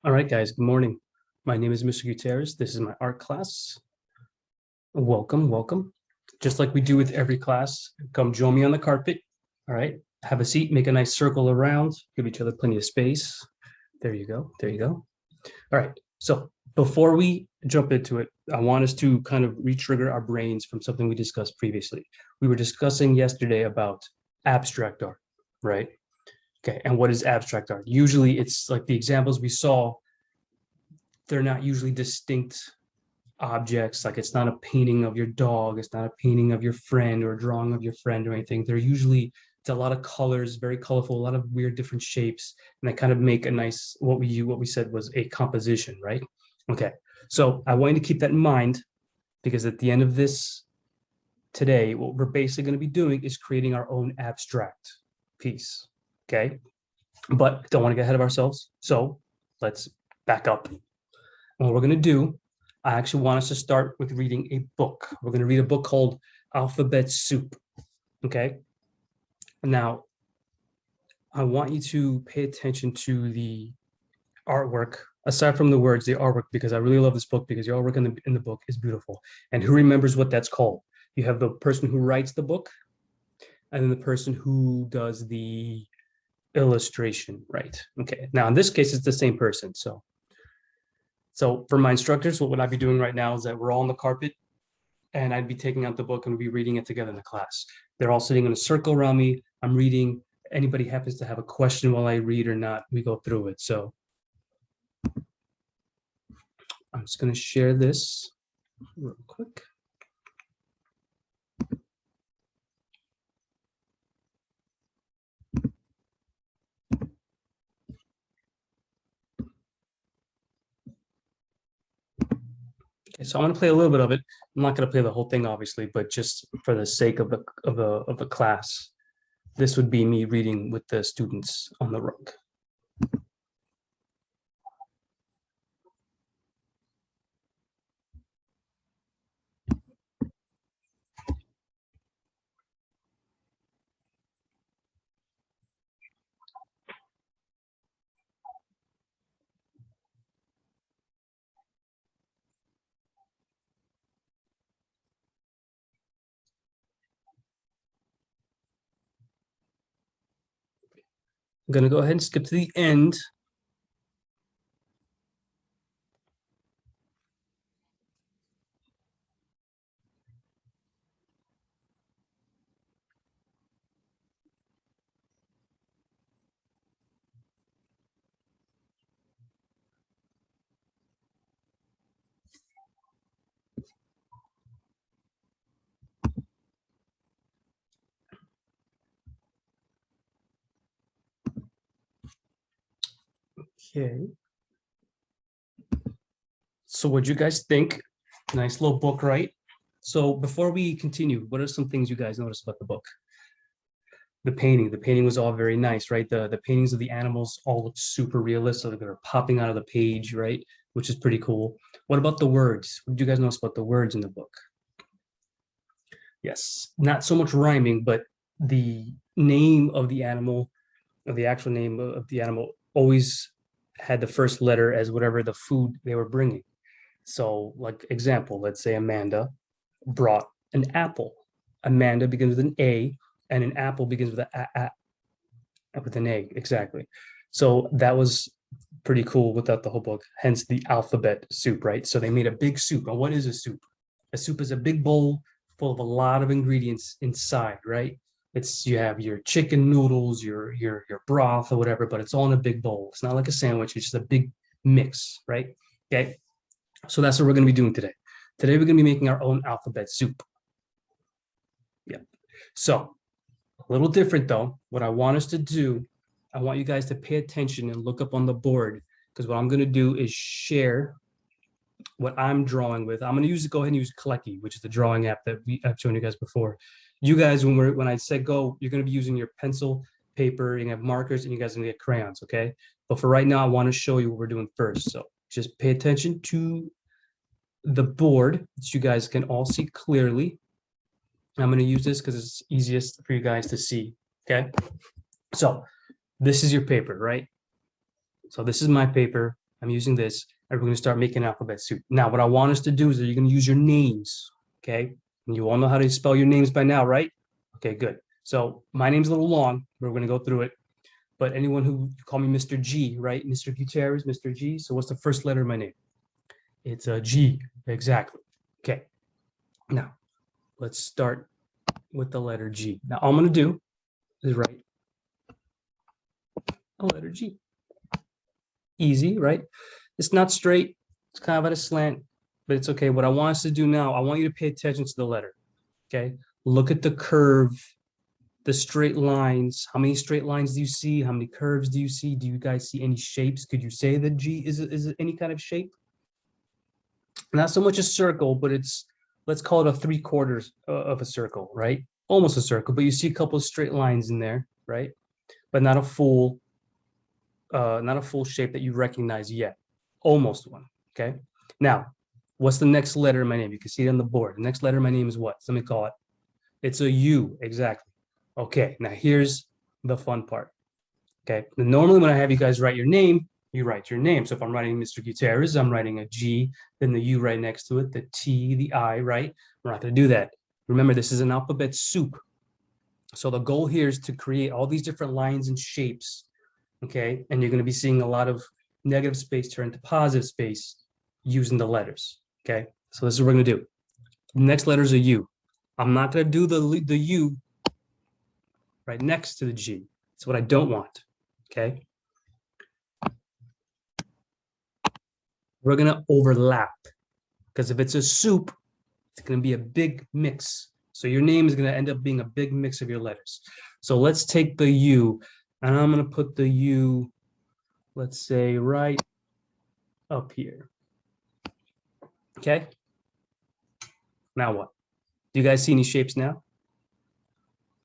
All right, guys, good morning. My name is Mr. Gutierrez. This is my art class. Welcome, welcome. Just like we do with every class, come join me on the carpet. All right, have a seat, make a nice circle around, give each other plenty of space. There you go, there you go. All right, so before we jump into it, I want us to kind of re-trigger our brains from something we discussed previously. We were discussing yesterday about abstract art, right? Okay, and what is abstract art? Usually it's like the examples we saw, they're not usually distinct objects. Like it's not a painting of your dog, it's not a painting of your friend or a drawing of your friend or anything. They're usually, it's a lot of colors, very colorful, a lot of weird different shapes, and they kind of make a nice, what we said was a composition, right? Okay, so I want you to keep that in mind, because at the end of this today, what we're basically going to be doing is creating our own abstract piece. Okay, but don't want to get ahead of ourselves, so let's back up. And what we're going to do, I actually want us to start with reading a book. We're going to read a book called Alphabet Soup. Okay. Now, I want you to pay attention to the artwork, aside from the words, the artwork, because I really love this book, because the artwork in the book is beautiful. And who remembers what that's called? You have the person who writes the book, and then the person who does the illustration, right? Okay. Now, in this case, it's the same person. So for my instructors, what would I be doing right now is that we're all on the carpet, and I'd be taking out the book and we'd be reading it together in the class. They're all sitting in a circle around me. I'm reading. Anybody happens to have a question while I read or not, we go through it. So I'm just going to share this real quick. Okay, so I'm going to play a little bit of it. I'm not going to play the whole thing, obviously, but just for the sake of the class, this would be me reading with the students on the rug. I'm going to go ahead and skip to the end. Okay. So what do you guys think? Nice little book, right? So before we continue, what are some things you guys noticed about the book? The painting was all very nice, right? The paintings of the animals all look super realistic. They're popping out of the page, right? Which is pretty cool. What about the words? What did you guys notice about the words in the book? Yes, not so much rhyming, but the name of the animal, or the actual name of the animal, always had the first letter as whatever the food they were bringing. So, like example, let's say Amanda brought an apple. Amanda begins with an A, and an apple begins with with an A, exactly. So that was pretty cool without the whole book, hence the alphabet soup, right? So they made a big soup. And what is a soup? A soup is a big bowl full of a lot of ingredients inside, right? It's, you have your chicken noodles, your broth or whatever, but it's all in a big bowl. It's not like a sandwich, it's just a big mix, right? Okay. So that's what we're going to be doing today. Today we're going to be making our own alphabet soup. Yeah. So a little different though. What I want us to do, I want you guys to pay attention and look up on the board, because what I'm going to do is share what I'm drawing with. I'm going to go ahead and use Kalecki, which is the drawing app that I've shown you guys before. You guys, when I said go, you're going to be using your pencil, paper, you're going to have markers, and you guys are going to get crayons, okay? But for right now, I want to show you what we're doing first. So just pay attention to the board so you guys can all see clearly. I'm going to use this because it's easiest for you guys to see, okay? So this is your paper, right? So this is my paper. I'm using this, and we're going to start making alphabet soup. Now, what I want us to do is that you're going to use your names, okay? And you all know how to spell your names by now, right? Okay, good. So my name's a little long. We're going to go through it. But anyone who call me Mr. G, right? Mr. Gutierrez, Mr. G. So what's the first letter of my name? It's a G, exactly. Okay. Now, let's start with the letter G. Now, all I'm going to do is write a letter G. Easy, right? It's not straight. It's kind of at a slant, but it's okay. What I want us to do now, I want you to pay attention to the letter, okay? Look at the curve, the straight lines. How many straight lines do you see? How many curves do you see? Do you guys see any shapes? Could you say that G is it any kind of shape? Not so much a circle, but it's, let's call it a 3/4 of a circle, right? Almost a circle, but you see a couple of straight lines in there, right? But not a full shape that you recognize yet. Almost one, okay? Now, what's the next letter in my name? You can see it on the board. The next letter in my name is what? So let me call it. It's a U, exactly. Okay, now here's the fun part, okay? Now, normally when I have you guys write your name, you write your name. So if I'm writing Mr. Gutierrez, I'm writing a G, then the U right next to it, the T, the I, right? We're not going to do that. Remember, this is an alphabet soup. So the goal here is to create all these different lines and shapes, okay? And you're going to be seeing a lot of negative space turn to positive space using the letters, okay? So this is what we're going to do. The next letter is a U. I'm not going to do the U right next to the G. That's what I don't want, okay? We're going to overlap, because if it's a soup, it's going to be a big mix. So your name is going to end up being a big mix of your letters. So let's take the U, and I'm going to put the U, let's say, right up here. Okay? Now what? Do you guys see any shapes now?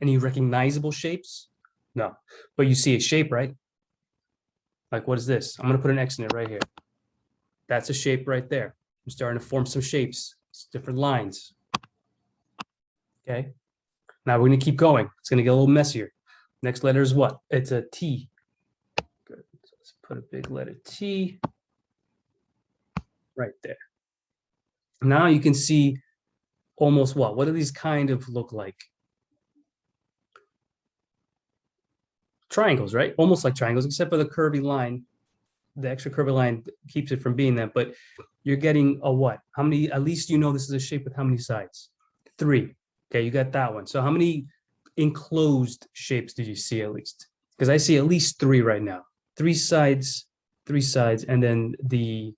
Any recognizable shapes? No. But you see a shape, right? Like, what is this? I'm going to put an X in it right here. That's a shape right there. I'm starting to form some shapes. It's different lines. Okay? Now we're going to keep going. It's going to get a little messier. Next letter is what? It's a T. Good. So let's put a big letter T right there. Now you can see almost what? What do these kind of look like? Triangles, right? Almost like triangles, except for the curvy line. The extra curvy line keeps it from being that, but you're getting a what? How many, at least you know this is a shape with how many sides? 3. Okay, you got that one. So how many enclosed shapes did you see at least? Because I see at least 3 right now. 3 sides, and then the,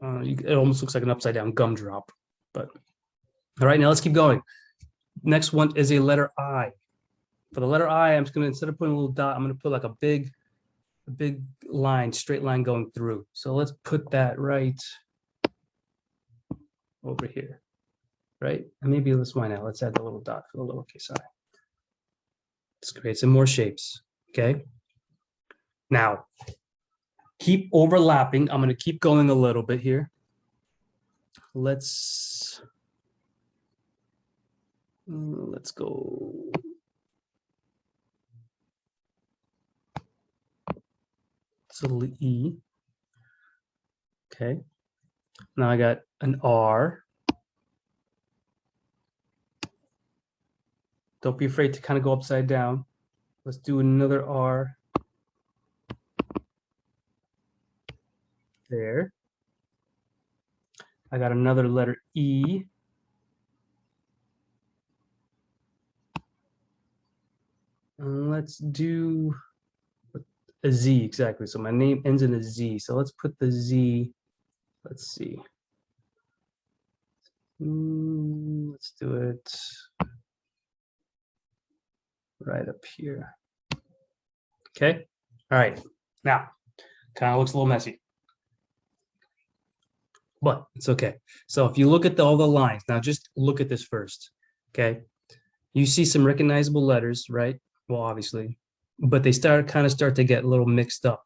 it almost looks like an upside down gumdrop. But all right, now let's keep going. Next one is a letter I. For the letter I, I'm just gonna, instead of putting a little dot, I'm gonna put like a big line, straight line going through. So let's put that right over here, right? And maybe this one now. Let's add the little dot for the lowercase I. Let's create some more shapes, okay? Now, keep overlapping. I'm gonna keep going a little bit here. Let's go. It's a little E. Okay. Now I got an R. Don't be afraid to kind of go upside down. Let's do another R. There. I got another letter E. And let's do a Z, exactly. So my name ends in a Z. So let's put the Z, let's see. Let's do it right up here. Okay. All right. Now, kind of looks a little messy, but it's okay. So if you look at all the lines, now just look at this first. Okay. You see some recognizable letters, right? Well, obviously, but they kind of start to get a little mixed up.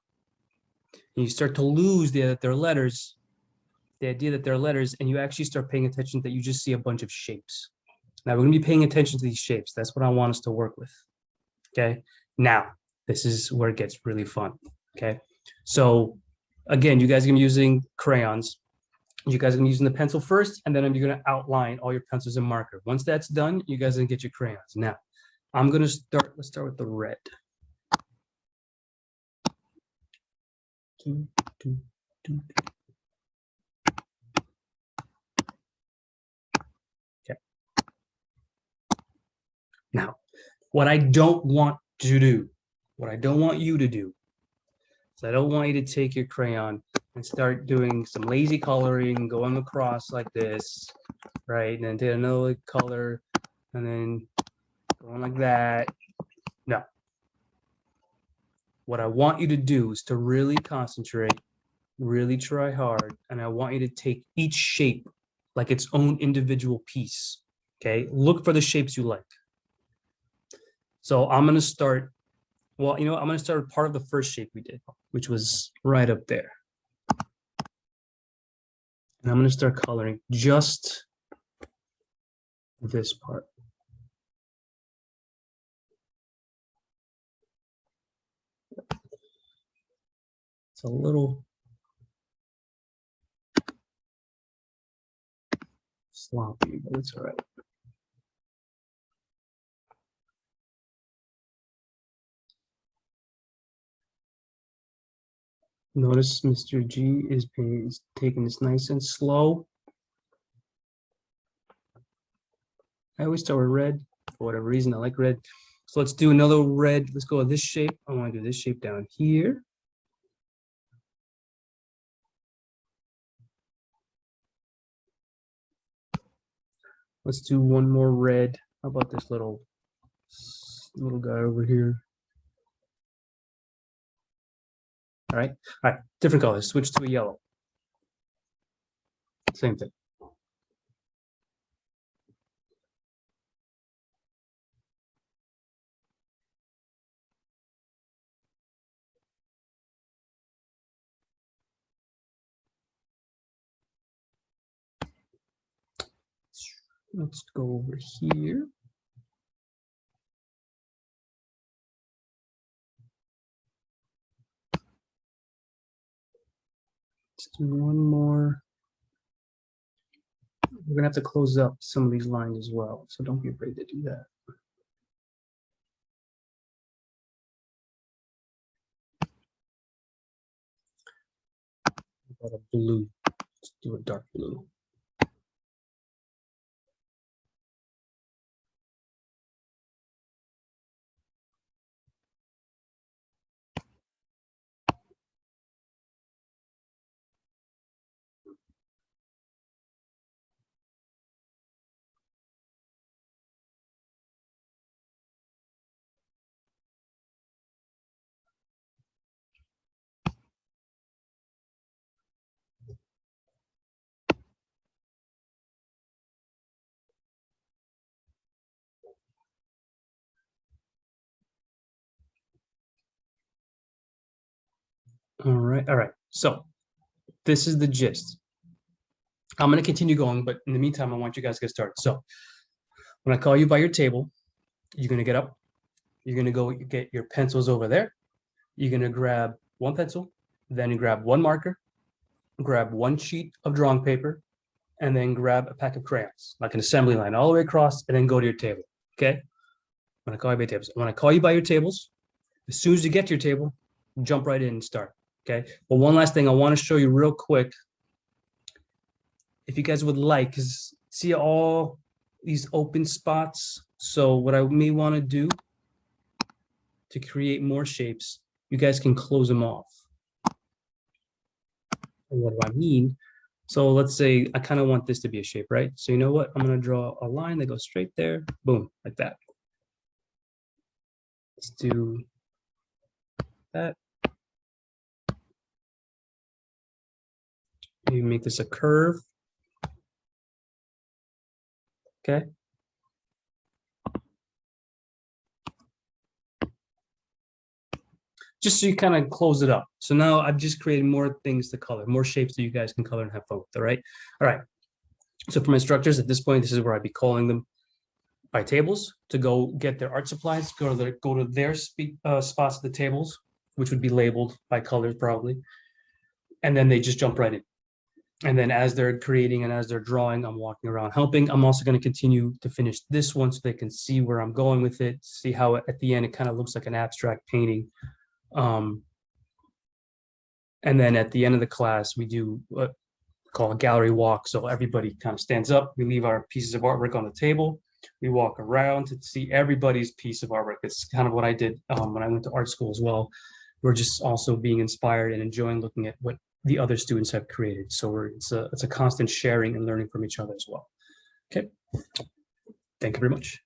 And you start to lose the idea that they're letters, and you actually start paying attention that you just see a bunch of shapes. Now we're going to be paying attention to these shapes. That's what I want us to work with. Okay. Now, this is where it gets really fun. Okay. So Again, you guys are gonna be using crayons. You guys are gonna be using the pencil first, and then I'm gonna outline all your pencils and marker. Once that's done, you guys are gonna get your crayons. Now, I'm gonna start, let's start with the red. Okay. Now, what I don't want to do, what I don't want you to do, is I don't want you to take your crayon and start doing some lazy coloring, going across like this, right? And then take another color, and then going like that. No. What I want you to do is to really concentrate, really try hard, and I want you to take each shape like its own individual piece. Okay, look for the shapes you like. So I'm gonna start, well, you know, I'm gonna start with part of the first shape we did, which was right up there. And I'm gonna start coloring just this part. It's a little sloppy, but it's all right. Notice Mr. G is taking this nice and slow. I always start with red for whatever reason. I like red. So let's do another red. Let's go with this shape. I want to do this shape down here. Let's do one more red. How about this little guy over here? All right, different colors. Switch to a yellow. Same thing. Let's go over here. Let's do one more. We're gonna have to close up some of these lines as well, so don't be afraid to do that. How about a blue? Let's do a dark blue. All right. So this is the gist. I'm going to continue going, but in the meantime, I want you guys to get started. So when I call you by your table, you're going to get up. You're going to go get your pencils over there. You're going to grab one pencil, then you grab one marker, grab one sheet of drawing paper, and then grab a pack of crayons, like an assembly line all the way across, and then go to your table. Okay? When I call you by tables, when I call you by your tables, as soon as you get to your table, jump right in and start. Okay. But one last thing I want to show you real quick, if you guys would like, because see all these open spots. So what I may want to do to create more shapes, you guys can close them off. And what do I mean? So let's say I kind of want this to be a shape, right? So you know what? I'm going to draw a line that goes straight there, boom, like that. Let's do that. Maybe make this a curve. Okay. Just so you kind of close it up. So now I've just created more things to color, more shapes that you guys can color and have fun with, all right? All right. So for my instructors, at this point, this is where I'd be calling them by tables to go get their art supplies, go to their spots at the tables, which would be labeled by colors probably. and then they just jump right in. And then as they're creating and as they're drawing, I'm walking around helping. I'm also going to continue to finish this one so they can see where I'm going with it, see how at the end it kind of looks like an abstract painting. And then at the end of the class, we do what we call a gallery walk. So everybody kind of stands up. We leave our pieces of artwork on the table. We walk around to see everybody's piece of artwork. It's kind of what I did when I went to art school as well. We're just also being inspired and enjoying looking at what the other students have created. So it's a constant sharing and learning from each other as well. Okay. Thank you very much.